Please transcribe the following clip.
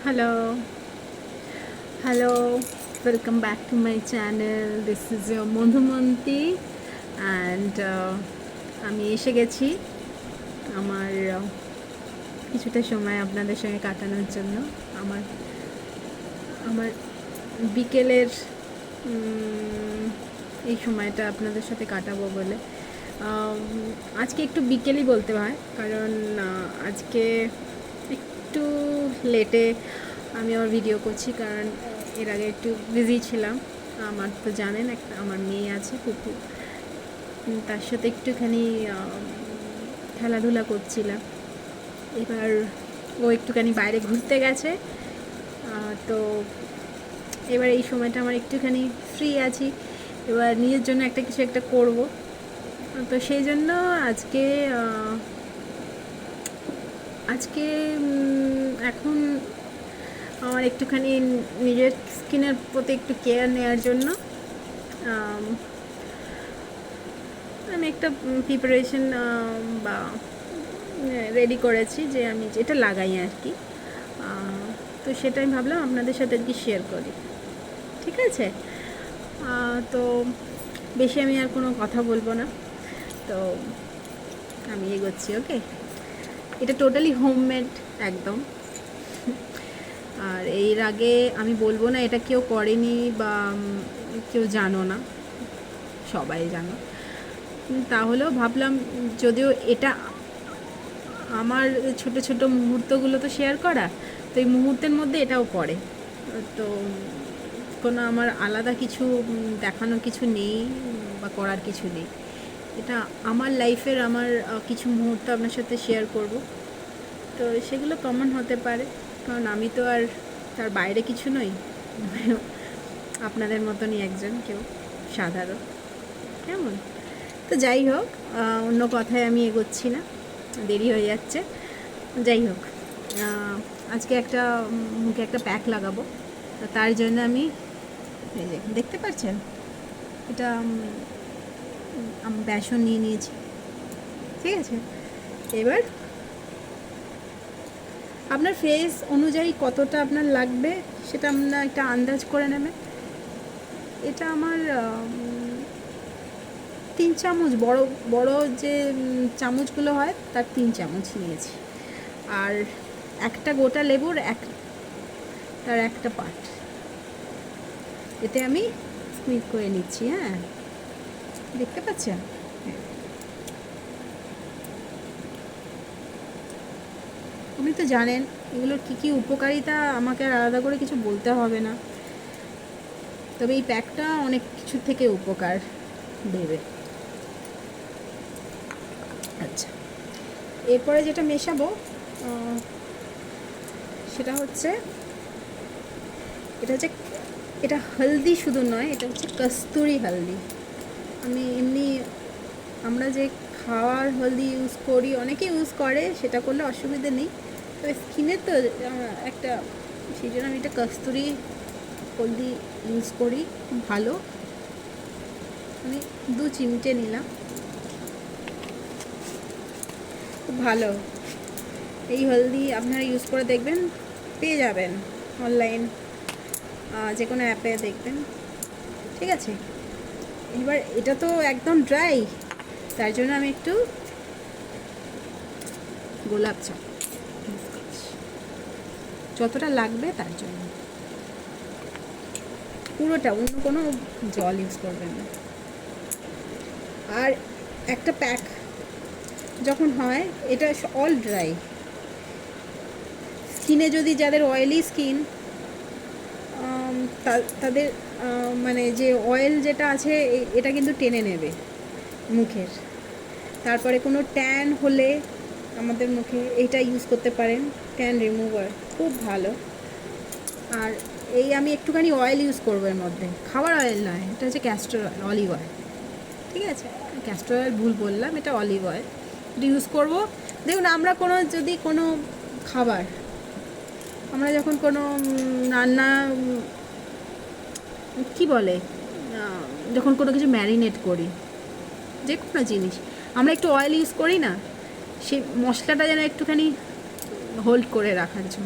Hello, hello, welcome back to my channel. This is your Madhumanti and আমি এসে গেছি আমার কিছুটা সময় আপনাদের সঙ্গে কাটানোর জন্য। আমার আমার বিকেলের এই সময়টা আপনাদের সাথে কাটাবো বলে আজকে একটু বিকেলই বলতে হয়, কারণ আজকে একটু লেটে আমি আমার ভিডিও করছি, কারণ এর আগে একটু বিজি ছিলাম। আমার তো জানেন একটা আমার মেয়ে আছে কুকু, তার সাথে একটুখানি খেলাধুলা করছিলাম। এবার ও একটুখানি বাইরে ঘুরতে গেছে, তো এবার এই সময়টা আমার একটুখানি ফ্রি আছি, এবার নিজের জন্য একটা কিছু একটা করব। তো সেই জন্য আজকে এখন আমার একটুখানি নিজের স্কিনের প্রতি একটু কেয়ার নেওয়ার জন্য আমি একটা প্রিপারেশন বা রেডি করেছি, যে আমি যেটা লাগাই আর কি। তো সেটা আমি ভাবলাম আপনাদের সাথে আর কি শেয়ার করি, ঠিক আছে? তো বেশি আমি আর কোনো কথা বলবো না, তো আমি এগোচ্ছি। ওকে, এটা টোটালি হোমমেড একদম। আর এর আগে আমি বলবো না এটা কেউ করেনি বা কেউ জানো না, সবাই জানো। তাহলেও ভাবলাম, যদিও এটা আমার ছোট ছোট মুহূর্তগুলো তো শেয়ার করা, তো এই মুহূর্তের মধ্যে এটাও পড়ে। তো কোনো আমার আলাদা কিছু দেখানোর কিছু নেই বা করার কিছু নেই। এটা আমার লাইফের আমার কিছু মুহূর্ত আপনার সাথে শেয়ার করব। তো সেগুলো কমন হতে পারে, কারণ আমি তো আর তার বাইরে কিছু নই, আপনাদের মতনই একজন কেউ সাধারণ, কেমন? তো যাই হোক, অন্য কথায় আমি এগোচ্ছি না, দেরি হয়ে যাচ্ছে। যাই হোক, আজকে একটা মুখে একটা প্যাক লাগাবো, তো তার জন্য আমি এই যে দেখতে পাচ্ছেন, এটা বেসন নিয়ে নিয়েছি, ঠিক আছে? এবার আপনার ফেস অনুযায়ী কতটা আপনার লাগবে সেটা আপনার একটা আন্দাজ করে নেবেন। এটা আমার 3 চামচ, বড় বড় যে চামচগুলো হয় তার 3 চামচ নিয়েছি। আর একটা গোটা লেবুর তার একটা পার্ট এতে আমি স্কুইজ করে নিচ্ছি। হ্যাঁ, দেখতে পাচ্ছেন? আপনি তো জানেন এগুলোর কী কী উপকারিতা, আমাকে আর আলাদা করে কিছু বলতে হবে না। তবে এই প্যাকটা অনেক কিছু থেকে উপকার দেবে। আচ্ছা, এরপরে যেটা মেশাবো সেটা হচ্ছে এটা হলদি শুধু নয়, এটা হচ্ছে কস্তুরি হলদি। আমি এমনি আমরা যে খাওয়ার হলদি ইউজ করি, অনেকে ইউজ করে, সেটা করলে অসুবিধা নেই, তবে স্কিনের তো একটা, সেই জন্য আমি এটা কস্তুরি হলদি ইউজ করি, ভালো। আমি 2 চিমটে নিলাম, খুব ভালো। এই হলদি আপনারা ইউজ করে দেখবেন, পেয়ে যাবেন অনলাইন যে কোনো অ্যাপে দেখবেন, ঠিক আছে? এবার এটা তো একদম ড্রাই, তার জন্য আমি একটু গোলাপ চা ইউজ করছি, যতটা লাগবে তার জন্য, পুরোটা, অন্য কোনো জল ইউজ করবেন না। আর একটা প্যাক যখন হয়, এটা অল ড্রাই স্কিনে, যদি যাদের অয়েলি স্কিন তাদের মানে যে অয়েল যেটা আছে এটা কিন্তু টেনে নেবে মুখের। তারপরে কোনো ট্যান হলে আমাদের মুখে এইটা ইউজ করতে পারেন, ট্যান রিমুভার, খুব ভালো। আর এই আমি একটুখানি অয়েল ইউজ করবো এর মধ্যে, খাবার অয়েল নয়, এটা হচ্ছে ক্যাস্টর অয়েল, অলিভ অয়েল, ঠিক আছে? ক্যাস্টর অয়েল ভুল বললাম, এটা অলিভ অয়েল, এটা ইউজ করবো। দেখুন, আমরা যদি কোনো খাবার, আমরা যখন কোনো রান্না কি বলে, যখন কোনো কিছু ম্যারিনেট করি, যে কোনো জিনিস, আমরা একটু অয়েল ইউজ করি না, সেই মশলাটা যেন একটুখানি হোল্ড করে রাখার জন্য।